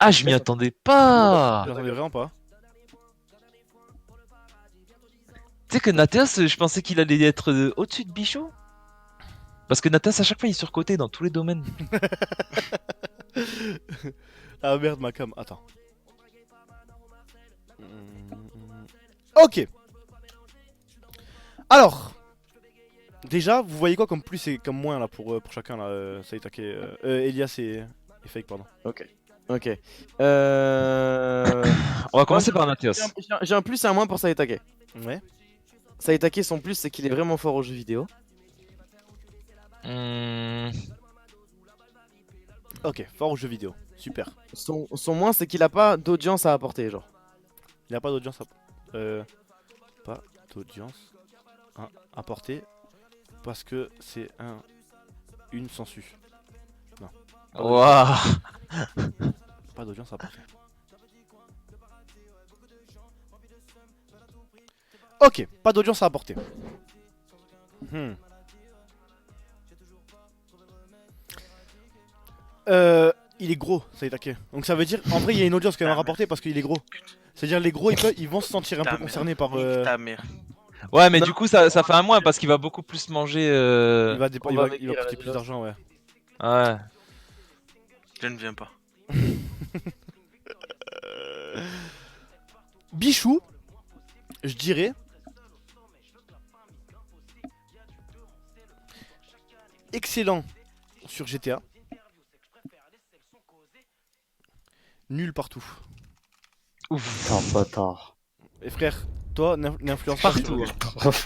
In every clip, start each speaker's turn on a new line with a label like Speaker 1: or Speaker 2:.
Speaker 1: Ah, je m'y attendais pas.
Speaker 2: J'attendais vraiment pas.
Speaker 1: Tu sais que Natheos, je pensais qu'il allait être au-dessus de Bichou. Parce que Natheos, à chaque fois, il est surcoté dans tous les domaines.
Speaker 2: Ah merde, ma cam. Attends. Ok. Alors, déjà, vous voyez quoi comme plus et comme moins là pour chacun là, Saitake, Elias et Fake, pardon.
Speaker 3: Ok. Ok. Euh...
Speaker 1: On va
Speaker 3: Moi,
Speaker 1: commencer par Natheos.
Speaker 3: j'ai un plus et un moins pour Saitake.
Speaker 2: Ouais.
Speaker 3: Saitake, son plus, c'est qu'il est vraiment fort aux jeux vidéo.
Speaker 1: Hmm,
Speaker 2: Ok, fort aux jeux vidéo. Super.
Speaker 3: Son moins, c'est qu'il a pas d'audience à apporter, genre.
Speaker 2: Il n'y a pas d'audience pas d'audience à porter parce que c'est une sensu. Non,
Speaker 1: Waouh.
Speaker 2: pas d'audience à porter. Ok, pas d'audience à apporter. Hmm. Il est gros, Saitake. Donc ça veut dire, en vrai, il y a une audience quand même à rapporter parce qu'il est gros. C'est-à-dire les gros, ils vont se sentir un peu concernés par.
Speaker 4: Nique ta mère.
Speaker 1: Ouais, mais
Speaker 3: Non,
Speaker 1: du coup, ça fait un moins parce qu'il va beaucoup plus manger.
Speaker 3: on va
Speaker 2: Il va
Speaker 3: maigrir
Speaker 2: coûter
Speaker 3: avec
Speaker 2: plus
Speaker 3: l'os.
Speaker 2: d'argent, ouais.
Speaker 1: Ouais.
Speaker 4: Je ne viens pas.
Speaker 2: Bichou, je dirais. Excellent sur GTA. Nul partout.
Speaker 1: Ouf.
Speaker 5: Un bâtard.
Speaker 2: Et frère, toi, n'influence pas
Speaker 1: Partout.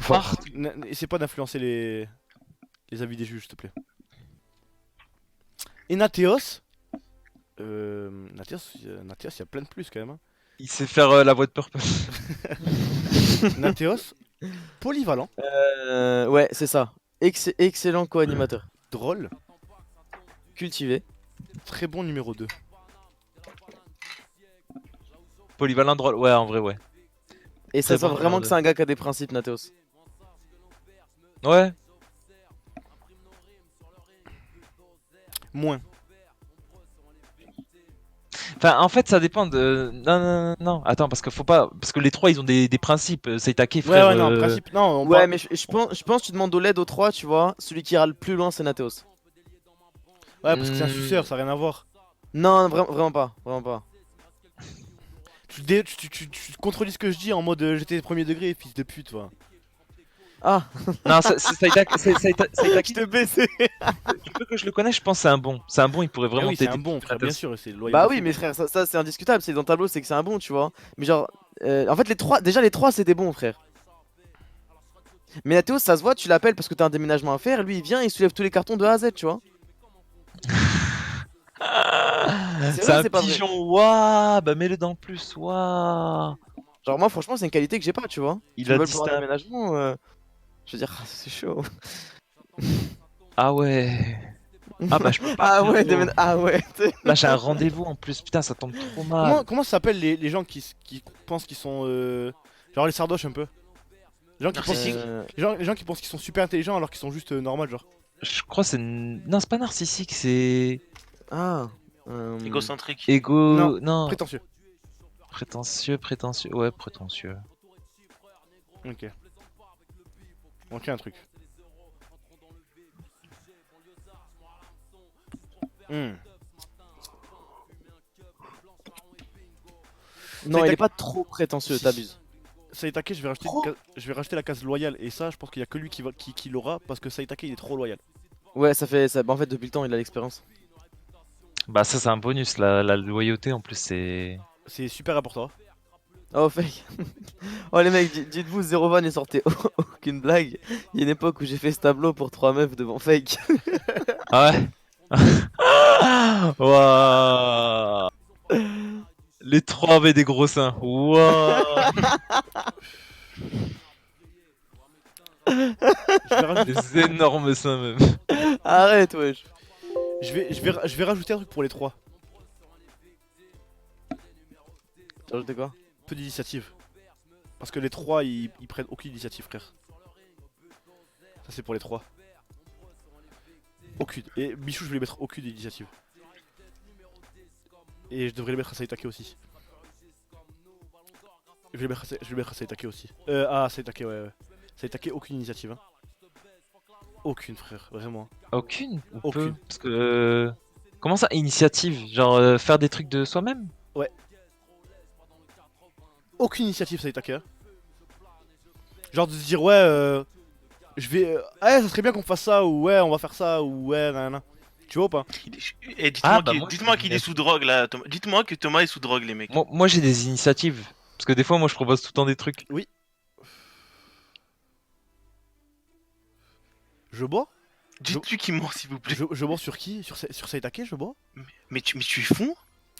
Speaker 1: Partout.
Speaker 2: Essaie pas d'influencer les avis des juges, s'il te plaît. Et Natheos. Natheos, il y a plein de plus quand même. Hein.
Speaker 1: Il sait faire la voix de Purple.
Speaker 2: Natheos, polyvalent,
Speaker 3: Ouais, c'est ça. Excellent co-animateur.
Speaker 2: drôle,
Speaker 3: Cultivé.
Speaker 2: très bon numéro 2.
Speaker 1: Polyvalent drôle. Ouais, en vrai, ouais.
Speaker 3: Et
Speaker 1: Très
Speaker 3: ça sent
Speaker 1: bon
Speaker 3: vraiment
Speaker 1: numéro
Speaker 3: que
Speaker 1: deux.
Speaker 3: c'est un gars qui a des principes, Natheos.
Speaker 1: Ouais.
Speaker 2: Moins.
Speaker 1: Enfin, en fait, ça dépend de. Non, non, non, non. Attends, parce que faut pas. Parce que les trois, ils ont des principes. Saitake,
Speaker 2: Ouais,
Speaker 1: frère.
Speaker 2: ouais, non, en principe, non, on
Speaker 3: Ouais,
Speaker 2: parle.
Speaker 3: mais je pense que tu demandes au LED aux 3, tu vois. Celui qui ira le plus loin, c'est Natheos.
Speaker 2: Ouais, parce que c'est un
Speaker 1: Hmm.
Speaker 2: suceur, ça n'a rien à voir.
Speaker 3: Non, vraiment pas. Vraiment pas.
Speaker 2: Tu contredis ce que je dis en mode j'étais premier degré, fils de pute, toi.
Speaker 3: Ah,
Speaker 1: Non, c'est Saitake. Saitake,
Speaker 3: je t'ai baissé.
Speaker 1: du peu que je le connais, je pense que c'est un bon. C'est un bon, il pourrait
Speaker 2: Eh
Speaker 1: vraiment
Speaker 2: oui, c'est un
Speaker 1: t'aider.
Speaker 2: bon, frère, bien sûr, c'est loyal
Speaker 3: Bah
Speaker 2: de
Speaker 3: oui,
Speaker 2: fou.
Speaker 3: mais frère, ça c'est indiscutable. C'est dans le tableau, c'est que c'est un bon, tu vois. Mais genre, en fait, déjà les trois, c'est des bons, frère. Mais Natheos, ça se voit, tu l'appelles parce que t'as un déménagement à faire. Lui, il vient, il soulève tous les cartons de A à Z, tu vois. C'est
Speaker 1: C'est
Speaker 3: vrai ou
Speaker 1: un
Speaker 3: c'est pas vrai?
Speaker 1: pigeon. Waouh, bah mets-le dans le plus. Waouh.
Speaker 3: Genre, moi, franchement, c'est une qualité que j'ai pas, tu vois.
Speaker 1: Il
Speaker 3: Tu me
Speaker 1: a
Speaker 3: veux pour un
Speaker 1: distinct.
Speaker 3: déménagement, je veux dire, c'est chaud.
Speaker 1: Ah ouais. Ah bah je peux pas,
Speaker 3: Ah ouais,
Speaker 1: frérot.
Speaker 3: ah ouais.
Speaker 1: Là j'ai un rendez-vous en plus. Putain, ça tombe trop mal.
Speaker 2: Comment ça s'appelle les gens qui pensent qu'ils sont. Genre les sardoches un peu? Les gens qui pensent
Speaker 4: Narcissique.
Speaker 2: les gens qui pensent qu'ils sont super intelligents alors qu'ils sont juste normaux, genre.
Speaker 1: Je crois que c'est. Non, c'est pas narcissique, c'est.
Speaker 3: Ah.
Speaker 4: Égocentrique.
Speaker 2: Non,
Speaker 1: Égo. Non.
Speaker 2: prétentieux.
Speaker 1: Prétentieux, prétentieux. Ouais, prétentieux.
Speaker 2: Ok. Ok, un truc. Hmm.
Speaker 3: Non,
Speaker 2: Ça,
Speaker 3: il
Speaker 2: il
Speaker 3: est pas trop prétentieux,
Speaker 2: Si.
Speaker 3: t'abuses.
Speaker 2: Saitake, je vais rajouter la case loyale. Et ça, je pense qu'il y a que lui qui l'aura parce que Saitake, il est trop loyal.
Speaker 3: Ouais, ça fait ça. Bah, en fait, depuis le temps, il a l'expérience.
Speaker 1: Bah, ça, c'est un bonus. La loyauté, en plus, c'est.
Speaker 2: C'est super important.
Speaker 3: Oh, fake. Oh, les mecs, dites-vous, Zero Van ne sortait aucune blague. Il y a une époque où j'ai fait ce tableau pour 3 meufs devant fake.
Speaker 1: Ah ouais? Waouh! Les trois avaient des gros seins. Waouh!
Speaker 2: Je vais, rajouter,
Speaker 1: Des énormes seins, même.
Speaker 3: Arrête, wesh.
Speaker 2: je vais rajouter un truc pour les trois.
Speaker 3: T'as rajouté quoi?
Speaker 2: Peu d'initiative. Parce que les trois, ils prennent aucune initiative, frère. Ça, c'est pour les trois. Aucune. Et Michou, je vais lui mettre aucune initiative. Et je devrais le mettre à Saitake aussi. Je vais le mettre à Saitake aussi. Saitake, ouais. Saitake, aucune initiative. Hein. Aucune, frère, vraiment.
Speaker 1: Aucune ou
Speaker 2: Aucune.
Speaker 1: peu parce que comment ça initiative? Genre faire des trucs de soi-même?
Speaker 2: Aucune initiative, Saitake. Hein. Genre de se dire, ouais, je vais. Ça serait bien qu'on fasse ça, ou ouais, on va faire ça, ou ouais, nanana. Tu vois ou pas?
Speaker 4: Et
Speaker 1: Ah,
Speaker 4: dites-moi
Speaker 1: bah,
Speaker 4: qu'il
Speaker 1: moi,
Speaker 4: dites-moi
Speaker 1: je-
Speaker 4: qu'il est sous drogue là. Dites-moi que Thomas est sous drogue, les mecs.
Speaker 1: Moi, j'ai des initiatives parce que des fois moi je propose tout le temps des trucs.
Speaker 2: Je bois?
Speaker 4: Dites-lui qu'il ment, s'il vous plaît.
Speaker 2: Je bois sur qui? Sur Saitake, je bois?
Speaker 4: Mais tu es fou?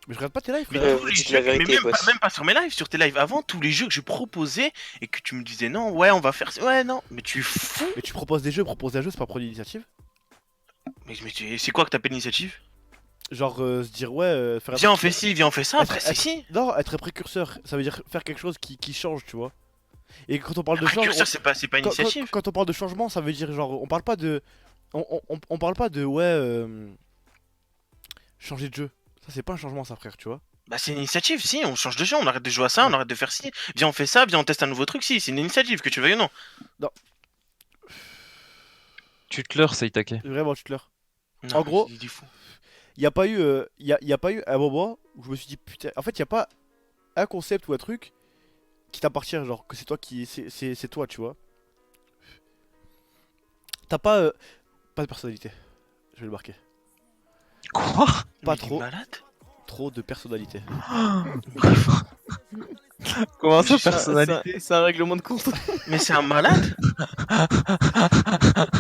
Speaker 2: Mais je regarde pas tes lives,
Speaker 4: Mais
Speaker 2: frère.
Speaker 4: tous les
Speaker 3: dites la
Speaker 4: jeux, mais
Speaker 3: vérité,
Speaker 4: même
Speaker 3: boss.
Speaker 4: pas, même pas sur mes lives, sur tes lives avant, tous les jeux que je proposais et que tu me disais non, ouais, on va faire ça. Ouais, non, mais tu es fou.
Speaker 2: Mais tu proposes des jeux, proposer un jeu, c'est pas prendre l'initiative?
Speaker 4: C'est quoi que t'appelles l'initiative?
Speaker 2: Genre se dire, ouais, faire un
Speaker 4: Viens, on
Speaker 2: truc-
Speaker 4: fait ci, viens, on fait ça, après
Speaker 2: Être-
Speaker 4: c'est ci.
Speaker 2: Non, être précurseur, ça veut dire faire quelque chose qui change, tu vois. Et quand on parle de
Speaker 4: Précurseur,
Speaker 2: changement,
Speaker 4: c'est pas initiative.
Speaker 2: quand on parle de changement, ça veut dire genre, on parle pas de, on parle pas de, ouais, changer de jeu. Ça c'est pas un changement, ça, frère, tu vois.
Speaker 4: Bah c'est une initiative, si, on change de jeu, on arrête de jouer à ça, on arrête de faire ci. Viens, on fait ça, viens, on teste un nouveau truc, si, c'est une initiative, que tu veuilles ou non.
Speaker 1: Tu te leurres, Saitake.
Speaker 2: Vraiment, tu te leurres.
Speaker 4: Non,
Speaker 2: En gros-
Speaker 4: il est fou.
Speaker 2: Y a pas eu, y a pas eu un moment où je me suis dit putain. En fait, y a pas un concept ou un truc qui t'appartient, genre que c'est toi qui, c'est toi, tu vois. T'as pas de personnalité. Je vais le marquer.
Speaker 1: Quoi?
Speaker 2: Pas
Speaker 4: Mais il est
Speaker 2: trop.
Speaker 4: malade.
Speaker 2: Trop de personnalité.
Speaker 1: Comment ça,
Speaker 4: Ça-
Speaker 1: personnalité?
Speaker 3: C'est un règlement de compte.
Speaker 4: Mais c'est un malade.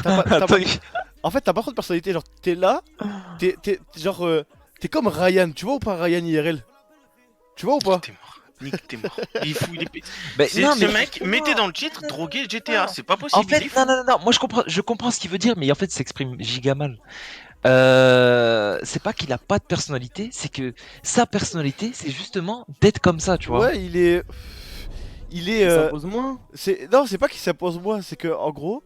Speaker 1: Attends,
Speaker 2: En fait, t'as pas trop de personnalité. Genre, t'es là, genre, t'es comme Ryan. Tu vois ou pas Ryan IRL? Tu vois ou pas?
Speaker 4: T'es mort. Nick, t'es mort. Il est fou, il est pété.
Speaker 1: mais
Speaker 4: C'est
Speaker 1: non,
Speaker 4: ce
Speaker 1: mais
Speaker 4: mec, mettez dans le titre, drogué GTA, c'est pas possible.
Speaker 1: en
Speaker 4: il est
Speaker 1: fait,
Speaker 4: fou.
Speaker 1: non, moi je comprends ce qu'il veut dire, mais en fait, il s'exprime giga mal. C'est pas qu'il a pas de personnalité, c'est que sa personnalité, c'est justement d'être comme ça, tu vois.
Speaker 2: Ouais, il est.
Speaker 3: Ça pose moins.
Speaker 2: Non, c'est pas qu'il s'impose moi, c'est que en gros.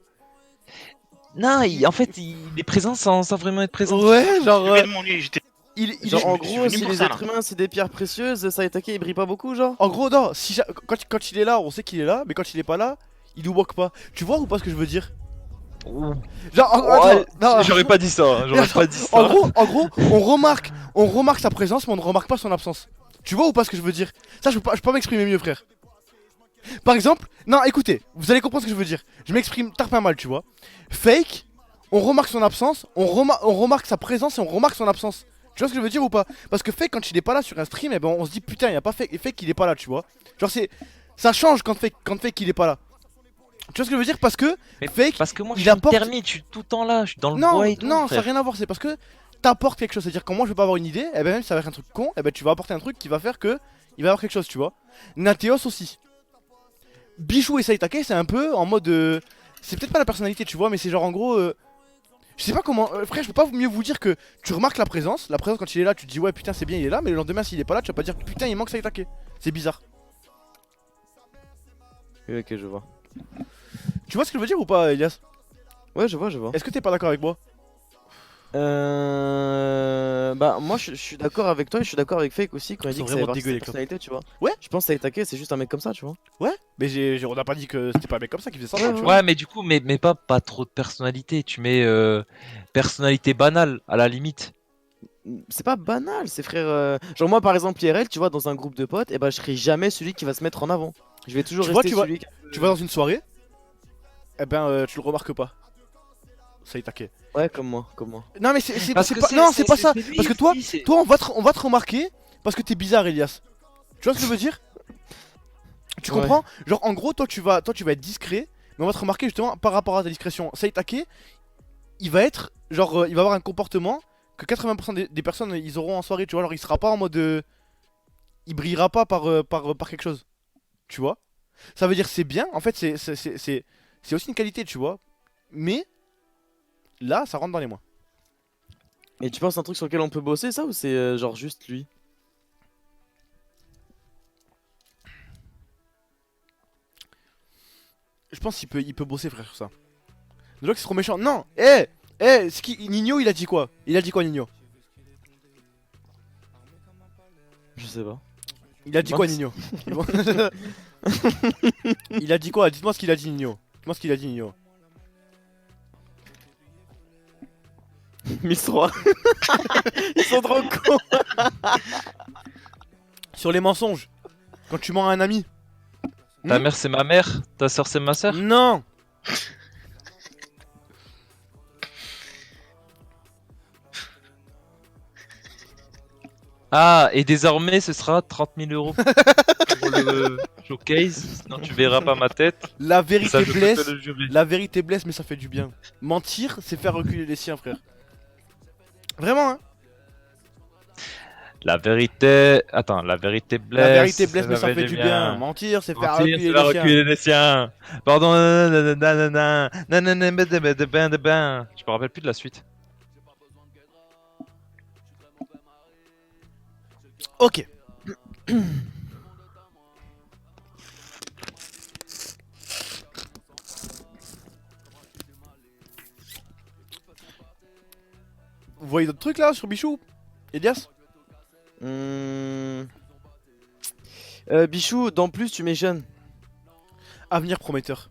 Speaker 1: Non, en fait, il est présent sans vraiment être présent.
Speaker 2: Ouais, genre.
Speaker 4: Je vais demander, j'étais-
Speaker 2: Il
Speaker 3: Genre
Speaker 2: est.
Speaker 3: en
Speaker 4: je suis
Speaker 3: gros,
Speaker 4: venu
Speaker 3: si
Speaker 4: pour
Speaker 3: les
Speaker 4: ça,
Speaker 3: êtres
Speaker 4: là.
Speaker 3: humains c'est des pierres précieuses, Saitake il brille pas beaucoup, genre.
Speaker 2: En gros, non, si quand il est là, on sait qu'il est là, mais quand il est pas là, il nous moque pas. Tu vois ou pas ce que je veux dire? Genre,
Speaker 1: Ouais,
Speaker 2: non,
Speaker 1: j'aurais pas dit ça, hein, j'aurais
Speaker 2: Attends,
Speaker 1: pas dit ça.
Speaker 2: en gros, on remarque sa présence, mais on ne remarque pas son absence. Tu vois ou pas ce que je veux dire? Ça, je peux pas m'exprimer mieux, frère. Par exemple, non, écoutez, vous allez comprendre ce que je veux dire. Je m'exprime tarpin mal, tu vois. Fake, on remarque son absence, on remarque sa présence et on remarque son absence. Tu vois ce que je veux dire ou pas? Parce que Fake, quand il est pas là sur un stream, eh ben on se dit putain, il y a pas Fake, et Fake il est pas là, tu vois. Genre ça change quand Fake il est pas là. Tu vois ce que je veux dire? Parce que
Speaker 1: Mais
Speaker 2: Fake,
Speaker 1: Parce que moi, je
Speaker 2: il
Speaker 1: suis
Speaker 2: apporte-
Speaker 1: une termite, je suis tout le temps là, je suis dans le
Speaker 2: non,
Speaker 1: bois et tout.
Speaker 2: non, ça n'a
Speaker 1: frère.
Speaker 2: rien à voir, c'est parce que t'apportes quelque chose. C'est-à-dire quand moi je vais pas avoir une idée, et ben même si ça va être un truc con, et ben tu vas apporter un truc qui va faire que il va y avoir quelque chose, tu vois. Nateos aussi. Bijou et Saitake, c'est un peu en mode. C'est peut-être pas la personnalité, tu vois, mais c'est genre en gros. Je sais pas comment. Frère, je peux pas mieux vous dire que tu remarques la présence. La présence quand il est là, tu te dis ouais, putain, c'est bien, il est là, mais le lendemain, s'il est pas là, tu vas pas dire putain, il manque Saitake. C'est bizarre.
Speaker 3: Ok, je vois.
Speaker 2: Tu vois ce que je veux dire ou pas, Elias?
Speaker 3: Ouais, je vois.
Speaker 2: Est-ce que t'es pas d'accord avec moi?
Speaker 3: Bah moi je suis d'accord avec toi et je suis d'accord avec Fake aussi quand il
Speaker 2: Ils
Speaker 3: dit
Speaker 2: sont
Speaker 3: que ça va
Speaker 2: vraiment
Speaker 3: avoir
Speaker 2: dégueux,
Speaker 3: sa
Speaker 2: les clubs.
Speaker 3: personnalité, tu vois.
Speaker 2: Ouais.
Speaker 3: Je pense que Saitake c'est juste un mec comme ça, tu vois.
Speaker 2: Ouais, mais on n'a pas dit que c'était pas un mec comme ça qui faisait ça, tu vois.
Speaker 1: Ouais, mais du coup, mais pas trop de personnalité. Tu mets personnalité banale, à la limite.
Speaker 3: C'est pas banal, c'est frère. Genre moi par exemple IRL, tu vois, dans un groupe de potes, et bah je serai jamais celui qui va se mettre en avant. Je vais toujours
Speaker 2: Tu vois,
Speaker 3: rester
Speaker 2: tu vois-
Speaker 3: celui.
Speaker 2: Tu vas dans une soirée, eh ben tu le remarques pas. Saitake.
Speaker 3: Ouais, comme moi.
Speaker 2: Non mais c'est
Speaker 1: Parce
Speaker 2: c'est
Speaker 1: que
Speaker 2: pas non c'est pas ça
Speaker 1: lui,
Speaker 2: parce que toi
Speaker 1: lui, c'est-
Speaker 2: on va te remarquer parce que t'es bizarre Elias. Tu vois ce que je veux dire? Tu
Speaker 3: Ouais.
Speaker 2: comprends? Genre en gros toi tu vas être discret mais on va te remarquer justement par rapport à ta discrétion. Saitake il va être genre il va avoir un comportement que 80% des personnes ils auront en soirée, tu vois, genre il sera pas en mode il brillera pas par quelque chose. Tu vois? Ça veut dire c'est bien en fait c'est aussi une qualité, tu vois. Mais là ça rentre dans les mois.
Speaker 3: Et tu penses un truc sur lequel on peut bosser ça ou c'est genre juste lui?
Speaker 2: Je pense il peut bosser frère sur ça. Le jeu c'est trop méchant. Non, c'est qui Nino il a dit quoi? Il a dit quoi Nino?
Speaker 3: Je sais pas.
Speaker 2: Il a dit quoi,
Speaker 3: Mince.
Speaker 2: Nino? Il a dit quoi? Dites-moi ce qu'il a dit, Nino. Dites-moi ce qu'il a dit, Nino.
Speaker 3: Miss 3. Ils sont trop cons.
Speaker 2: Sur les mensonges. Quand tu mens à un ami.
Speaker 1: Ta mère c'est ma mère, ta soeur c'est ma soeur.
Speaker 2: Non.
Speaker 1: Ah, et désormais ce sera 30 000 euros pour le showcase, sinon tu verras pas ma tête.
Speaker 2: La
Speaker 1: Ça,
Speaker 2: vérité
Speaker 1: je peux
Speaker 2: blesse.
Speaker 1: te le jurer.
Speaker 2: La vérité blesse, mais ça fait du bien. Mentir, c'est faire reculer les siens, frère. Vraiment, hein.
Speaker 1: La vérité. Attends, la vérité blesse.
Speaker 2: La vérité blesse, mais ça fait du bien. Mentir, c'est faire
Speaker 1: Mentir,
Speaker 2: reculer
Speaker 1: c'est faire
Speaker 2: les siens.
Speaker 1: reculer les siens. Pardon. Nanana, nanana, de bain. Je me rappelle plus de la suite.
Speaker 2: Ok. Vous voyez d'autres trucs là sur Bichou? Elias?
Speaker 3: Bichou, dans plus, tu mets jeune.
Speaker 2: Avenir prometteur.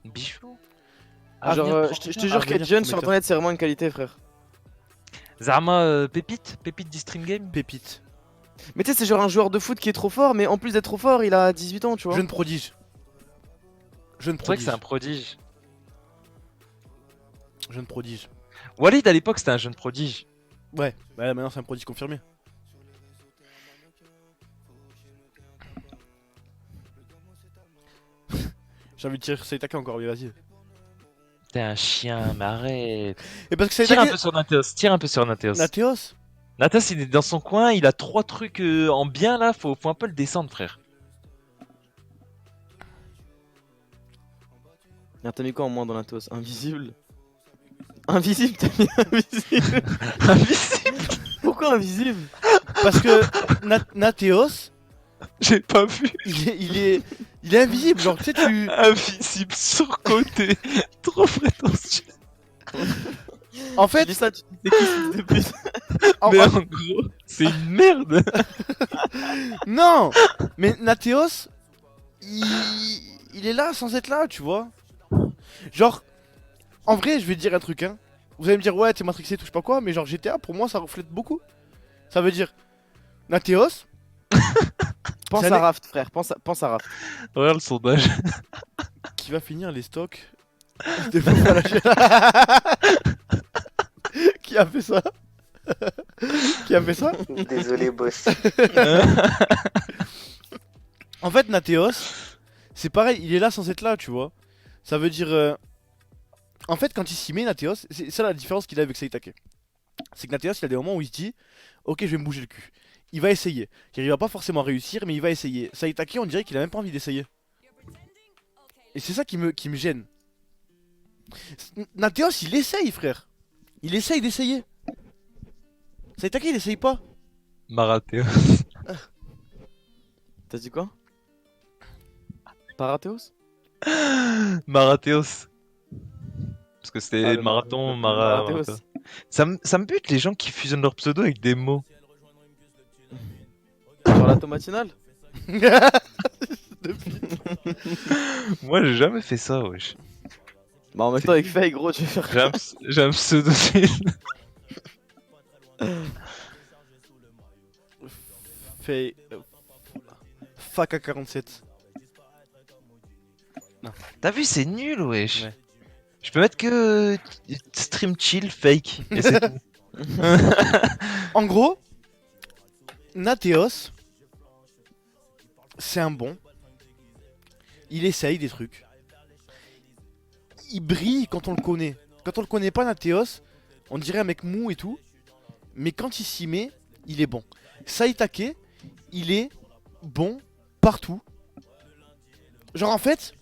Speaker 1: Bichou.
Speaker 3: Genre, je te jure
Speaker 2: Avenir
Speaker 3: qu'être jeune sur
Speaker 2: prometteur.
Speaker 3: internet, c'est vraiment une qualité, frère.
Speaker 1: Zama, pépite d'e-stream game.
Speaker 2: Pépite.
Speaker 3: Mais tu sais, c'est genre un joueur de foot qui est trop fort, mais en plus d'être trop fort, il a 18 ans, tu vois.
Speaker 2: Jeune prodige. Jeune
Speaker 1: C'est vrai que
Speaker 2: prodige.
Speaker 1: c'est un prodige.
Speaker 2: Jeune prodige.
Speaker 1: Walid à l'époque c'était un jeune prodige.
Speaker 2: Ouais, bah maintenant c'est un prodige confirmé. J'ai envie de tirer Saitaka encore, mais vas-y.
Speaker 1: T'es un chien, mais arrête.
Speaker 2: Et parce que
Speaker 1: Tire un
Speaker 2: Saitaka.
Speaker 1: peu sur Nateos, tire un peu sur Nateos.
Speaker 2: Nateos.
Speaker 1: Nateos il est dans son coin, il a 3 trucs en bien là, faut un peu le descendre frère.
Speaker 3: Ah, t'as mis quoi en moins dans la toast? Invisible. Invisible, t'as mis invisible.
Speaker 1: Invisible.
Speaker 3: Pourquoi invisible?
Speaker 2: Parce que Nateos,
Speaker 1: J'ai pas vu.
Speaker 2: il est invisible. Genre, tu sais, tu.
Speaker 1: Invisible, surcoté, trop prétentieux.
Speaker 2: En
Speaker 3: Tu
Speaker 2: fait,
Speaker 3: dis ça, tu dis c'est qui ce fils de pute?
Speaker 1: Mais en gros, c'est une merde.
Speaker 2: non. Mais Nateos, il est là sans être là, tu vois. Genre, en vrai, je vais te dire un truc, hein. Vous allez me dire, ouais, t'es matrixé, tout je sais pas quoi, mais genre GTA, pour moi, ça reflète beaucoup. Ça veut dire, Nateos,
Speaker 3: Pense
Speaker 2: Ça
Speaker 3: à
Speaker 2: n'est-
Speaker 3: Raft, frère, pense à Raft.
Speaker 1: Regarde le sondage.
Speaker 2: qui va finir les stocks des faux à la chaîne. Qui a fait ça? Qui a fait ça?
Speaker 5: Désolé, boss.
Speaker 2: En fait, Nateos, c'est pareil, il est là sans être là, tu vois. Ça veut dire. En fait, quand il s'y met, Nateos, c'est ça la différence qu'il a avec Saitake. C'est que Nateos, il a des moments où il se dit, ok, je vais me bouger le cul. Il va essayer. Il va pas forcément réussir, mais il va essayer. Saitake, on dirait qu'il a même pas envie d'essayer. Et c'est ça qui me gêne. Nateos, il essaye, frère. Il essaye d'essayer. Saitake, il essaye pas.
Speaker 1: Maratéos.
Speaker 3: T'as dit quoi? Paratheos?
Speaker 1: Maratéos. Parce que c'était
Speaker 3: Ah, le
Speaker 1: marathon,
Speaker 3: Maratheos.
Speaker 1: Ça me bute les gens qui fusionnent leur pseudo avec des mots.
Speaker 3: Genre la tomatinale?
Speaker 1: Moi j'ai jamais fait ça, wesh.
Speaker 3: Bah en même temps avec Faye, gros, tu vais faire.
Speaker 1: J'ai un pseudo.
Speaker 2: Fait. Faka 47.
Speaker 1: T'as vu, c'est nul, wesh.
Speaker 2: Ouais.
Speaker 1: Je peux mettre que stream chill fake. Et c'est tout.
Speaker 2: En gros, Nateos, c'est un bon. Il essaye des trucs. Il brille quand on le connaît. Quand on le connaît pas, Nateos, on dirait un mec mou et tout. Mais quand il s'y met, il est bon. Saitake, il est bon partout. Genre en fait,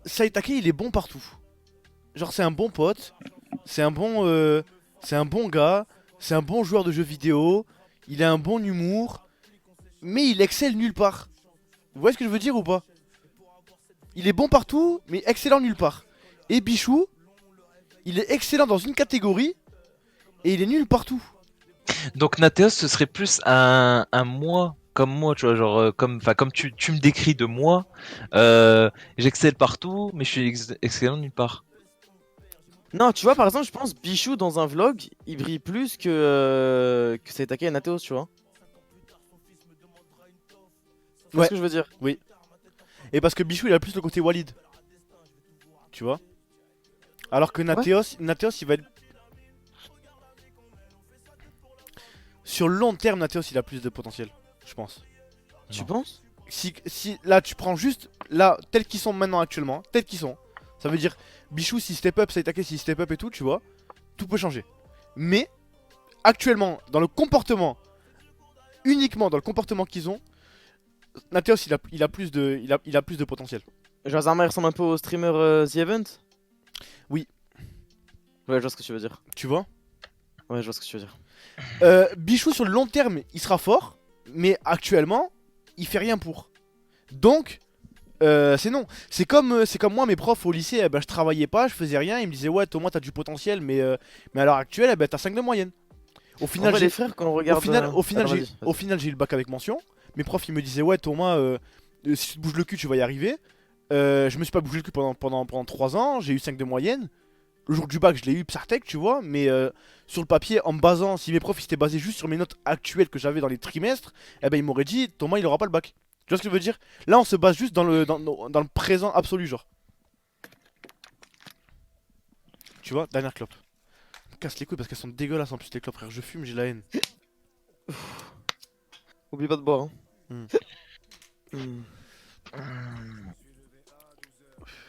Speaker 2: Saitake, il est bon partout. Genre c'est un bon pote, c'est un bon gars, c'est un bon joueur de jeux vidéo, il a un bon humour, mais il excelle nulle part. Vous voyez ce que je veux dire ou pas? Il est bon partout, mais excellent nulle part. Et Bichou, il est excellent dans une catégorie, et il est nul partout.
Speaker 1: Donc Nateos, ce serait plus un moi, comme moi, tu vois, genre, comme tu me décris de moi, j'excelle partout, mais je suis excellent nulle part.
Speaker 3: Non, tu vois, par exemple, je pense Bichou dans un vlog, il brille plus que Saitake et Nateos, tu vois. Tu vois
Speaker 2: Ouais,
Speaker 3: ce que je veux dire?
Speaker 2: oui. Et parce que Bichou, il a plus le côté Walid. Tu vois. Alors que
Speaker 3: Ouais.
Speaker 2: Nateos, il va être. Sur le long terme, Nateos, il a plus de potentiel. Je pense.
Speaker 3: Tu
Speaker 1: Non.
Speaker 3: penses?
Speaker 2: Si là, tu prends juste. Là, tels qu'ils sont maintenant, actuellement. Tels qu'ils sont. Ça veut dire. Bichou, si step up, Saitake, si step up et tout, tu vois. Tout peut changer. Mais. Actuellement, dans le comportement. Uniquement dans le comportement qu'ils ont. Nateos, il a plus de potentiel.
Speaker 3: Genre, Zama il ressemble un peu au streamer The Event?
Speaker 2: Oui.
Speaker 3: Ouais, je vois ce que tu veux dire.
Speaker 2: Tu vois.
Speaker 3: Ouais, je vois ce que tu veux dire.
Speaker 2: Bichou sur le long terme, il sera fort, mais actuellement, il fait rien pour. Donc, c'est non. C'est comme moi, mes profs au lycée, eh ben, je travaillais pas, je faisais rien. Ils me disaient, ouais, Thomas, t'as du potentiel, mais à l'heure actuelle, eh ben, t'as 5 de moyenne. Au
Speaker 3: En
Speaker 2: final,
Speaker 3: vrai,
Speaker 2: j'ai
Speaker 3: les frères, quand on regarde. Attends, vas-y,
Speaker 2: au
Speaker 3: vas-y.
Speaker 2: final, j'ai eu le bac avec mention. Mes profs, ils me disaient, ouais, Thomas, si tu te bouges le cul, tu vas y arriver. Je me suis pas bougé le cul pendant 3 ans, j'ai eu 5 de moyenne. Le jour du bac, je l'ai eu Psartec, tu vois, mais sur le papier, en me basant, si mes profs ils s'étaient basés juste sur mes notes actuelles que j'avais dans les trimestres, eh ben ils m'auraient dit Thomas il aura pas le bac. Tu vois ce que je veux dire? Là on se base juste dans le présent absolu, genre. Tu vois, dernière clope. Me casse les couilles parce qu'elles sont dégueulasses en plus les clopes, frère. Je fume, j'ai la haine.
Speaker 3: Oublie pas de boire, hein.
Speaker 2: Hmm.
Speaker 3: Hmm.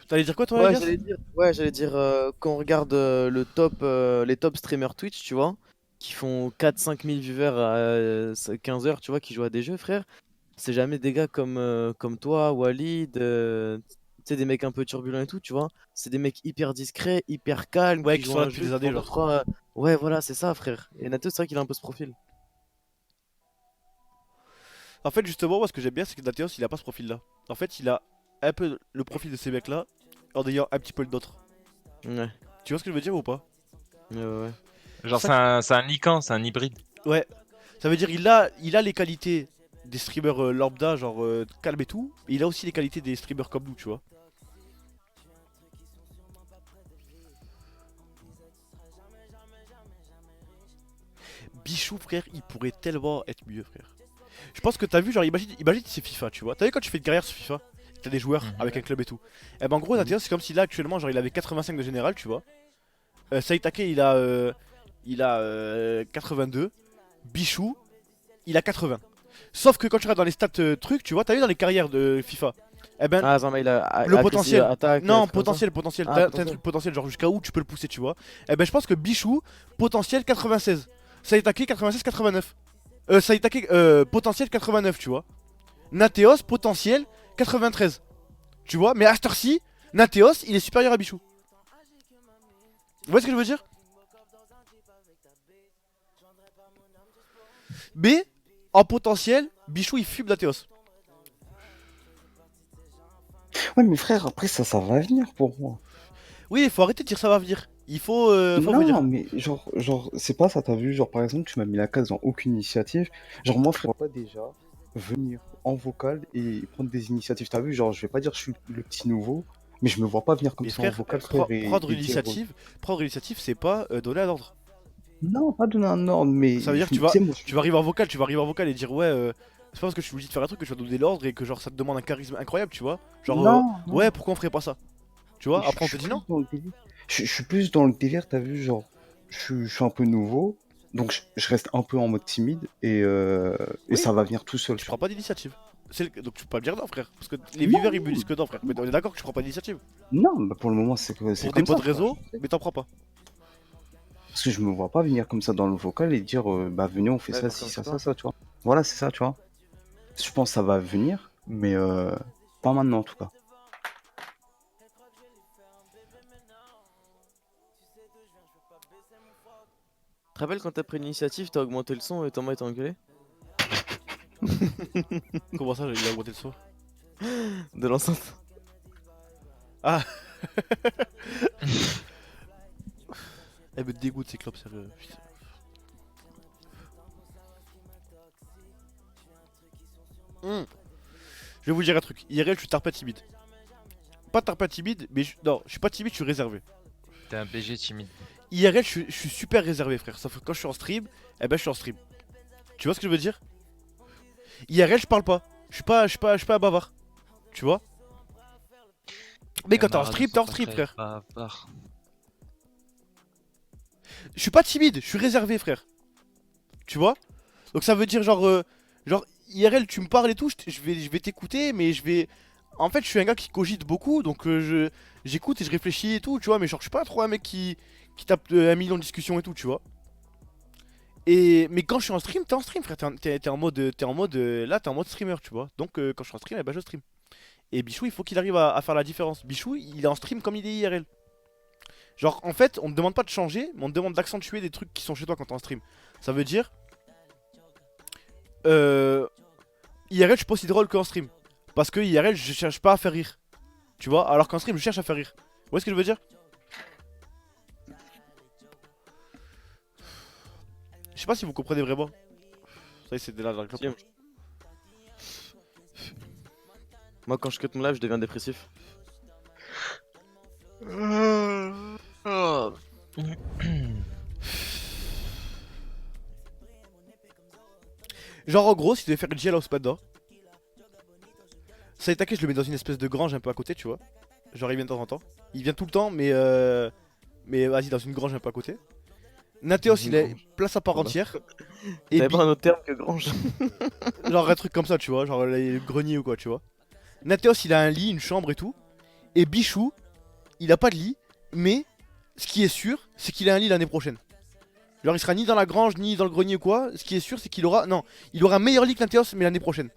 Speaker 2: T'allais dire quoi toi,
Speaker 3: Ouais,
Speaker 2: Elias?
Speaker 3: j'allais dire quand on regarde les top streamers Twitch, tu vois, qui font 4-5 000 viewers à 15 heures, tu vois, qui jouent à des jeux, frère. C'est jamais des gars comme toi, Walid, tu sais, des mecs un peu turbulents et tout, tu vois. C'est des mecs hyper discrets, hyper calmes,
Speaker 2: Ouais,
Speaker 3: qui
Speaker 2: qui
Speaker 3: jouent
Speaker 2: sont
Speaker 3: à
Speaker 2: là
Speaker 3: un
Speaker 2: depuis
Speaker 3: jeu,
Speaker 2: des
Speaker 3: qui
Speaker 2: années,
Speaker 3: font deux,
Speaker 2: genre.
Speaker 3: trois. Ouais, voilà, c'est ça, frère. Et Nato, c'est vrai qu'il a un peu ce profil.
Speaker 2: En fait, justement, moi ce que j'aime bien, c'est que Nateos il a pas ce profil là. En fait, il a un peu le profil de ces mecs là, en ayant un petit peu le nôtre.
Speaker 3: Ouais,
Speaker 2: Tu vois ce que je veux dire ou pas?
Speaker 3: ouais, ouais.
Speaker 1: Genre,
Speaker 2: Ça
Speaker 1: c'est un Nikan, c'est un hybride.
Speaker 2: Ouais, ça veut dire il a les qualités des streamers lambda, genre calme et tout. Et il a aussi les qualités des streamers comme nous, tu vois. Bichou, frère, il pourrait tellement être mieux, frère. Je pense que t'as vu, genre, imagine c'est FIFA, tu vois. T'as vu quand tu fais une carrière sur FIFA, t'as des joueurs
Speaker 1: Mhm.
Speaker 2: avec un club et tout. Et ben en gros,
Speaker 3: Mhm.
Speaker 2: Nateos, c'est comme si là actuellement, genre, il avait 85 de général, tu vois. Saitake, il a 82. Bichou, il a 80. Sauf que quand tu regardes dans les stats trucs, tu vois, t'as vu dans les carrières de FIFA, eh ben
Speaker 3: Ah, Zama, il a
Speaker 2: le
Speaker 3: agressif
Speaker 2: potentiel.
Speaker 3: attaque,
Speaker 2: Non,
Speaker 3: truc comme ça.
Speaker 2: potentiel.
Speaker 3: Ah,
Speaker 2: T'as un
Speaker 3: potentiel.
Speaker 2: truc potentiel, genre jusqu'à où tu peux le pousser, tu vois. Eh ben, je pense que Bichou, potentiel 96. Saitake 96-89. Saitake, potentiel 89, tu vois. Nateos, potentiel 93. Tu vois, mais à cette heure-ci, Nateos, il est supérieur à Bichou. Vous voyez ce que je veux dire? Mais, en potentiel, Bichou, il fume Nateos.
Speaker 5: Ouais, mais frère, après ça va venir pour moi.
Speaker 2: Oui, il faut arrêter de dire ça va venir. Faut
Speaker 5: Non,
Speaker 2: venir.
Speaker 5: mais genre, c'est pas ça, t'as vu, genre par exemple, tu m'as mis la case dans aucune initiative. Genre, moi, frère, pas déjà venir en vocal et prendre des initiatives. T'as vu, genre, je vais pas dire que je suis le petit nouveau, mais je me vois pas venir comme
Speaker 2: Mais
Speaker 5: ça en
Speaker 2: frère,
Speaker 5: vocal, frère, et dire.
Speaker 2: prendre l'initiative, c'est pas donner un ordre.
Speaker 5: Non, pas donner un ordre,
Speaker 2: Ça veut
Speaker 5: mais
Speaker 2: dire que
Speaker 5: tu sais, moi,
Speaker 2: tu vas arriver en vocal, et dire ouais, c'est pas parce que je te dis de faire un truc que tu vas donner l'ordre et que genre ça te demande un charisme incroyable, tu vois. Genre
Speaker 5: non, non.
Speaker 2: ouais, pourquoi on ferait pas ça? Tu vois,
Speaker 5: Je
Speaker 2: après on te
Speaker 5: suis
Speaker 2: dit
Speaker 5: plus
Speaker 2: non.
Speaker 5: dans le délire. Je suis plus dans le délire, t'as vu, genre, je suis un peu nouveau, donc je reste un peu en mode timide et
Speaker 2: Oui,
Speaker 5: ça va venir tout seul,
Speaker 2: tu
Speaker 5: tu
Speaker 2: prends
Speaker 5: vois.
Speaker 2: pas d'initiative. Donc tu peux pas me dire non, frère. Parce que les
Speaker 5: Non,
Speaker 2: viewers ils me disent que non, frère. Mais on est d'accord que tu prends pas d'initiative.
Speaker 5: non, bah pour le moment, c'est
Speaker 2: Pour des
Speaker 5: comme
Speaker 2: potes
Speaker 5: ça,
Speaker 2: de
Speaker 5: frère.
Speaker 2: réseau, mais t'en prends pas.
Speaker 5: Parce que je me vois pas venir comme ça dans le vocal et dire, bah venez, on fait
Speaker 3: Ouais,
Speaker 5: ça,
Speaker 3: faire
Speaker 5: si,
Speaker 3: comme chez
Speaker 5: ça,
Speaker 3: toi.
Speaker 5: ça, tu vois. Voilà, c'est ça, tu vois. Je pense que ça va venir, mais pas maintenant en tout cas.
Speaker 3: Tu te rappelles quand t'as pris l'initiative, t'as augmenté le son et Thomas t'a engueulé?
Speaker 2: Comment ça, il a augmenté le son?
Speaker 3: De l'enceinte.
Speaker 2: Ah, elle me dégoûte ces clopes, sérieux. Putain. Je vais vous dire un truc. IRL, je suis tarpin timide. Pas tarpin timide, mais non, je suis pas timide, je suis réservé.
Speaker 1: T'es un BG timide.
Speaker 2: IRL, je suis super réservé, frère. Sauf que quand je suis en stream, eh ben je suis en stream. Tu vois ce que je veux dire? IRL, je parle pas. Je suis pas un bavard. Tu vois? Mais quand t'es en stream, t'es en stream, frère. Je suis pas timide, je suis réservé, frère. Tu vois? Donc ça veut dire genre IRL, tu me parles et tout, je vais t'écouter, mais je vais. En fait, je suis un gars qui cogite beaucoup, donc j'écoute et je réfléchis et tout, tu vois. Mais genre, je suis pas trop un mec qui tape 1 million de discussions et tout, tu vois. Mais quand je suis en stream, t'es en stream, frère. T'es en mode, là, t'es en mode streamer, tu vois. Donc quand je suis en stream, eh ben je stream. Et Bichou, il faut qu'il arrive à faire la différence. Bichou, il est en stream comme il est IRL. Genre, en fait, on te demande pas de changer, mais on te demande d'accentuer des trucs qui sont chez toi quand t'es en stream. Ça veut dire. IRL, je suis pas aussi drôle qu'en stream. Parce que IRL, je cherche pas à faire rire. Tu vois, alors qu'en stream, je cherche à faire rire. Vous voyez ce que je veux dire? Je sais pas si vous comprenez vraiment. Ça y est, c'est là dans le club.
Speaker 3: Si. Moi, quand je cut mon live, je deviens dépressif.
Speaker 2: Genre, en gros, si tu devais faire une jailhouse maintenant, ça est taqué, je le mets dans une espèce de grange un peu à côté, tu vois. Genre, il vient de temps en temps. Il vient tout le temps, mais vas-y, dans une grange un peu à côté. Nateos, il est place à part entière. Et
Speaker 3: T'avais pas un autre terme que grange?
Speaker 2: genre un truc comme ça, tu vois, genre le grenier ou quoi, tu vois. Nateos, il a un lit, une chambre et tout. Et Bichou, il a pas de lit, mais ce qui est sûr, c'est qu'il a un lit l'année prochaine. Genre, il sera ni dans la grange, ni dans le grenier ou quoi. Ce qui est sûr, c'est qu'il aura. Non, il aura un meilleur lit que Nateos, mais l'année prochaine.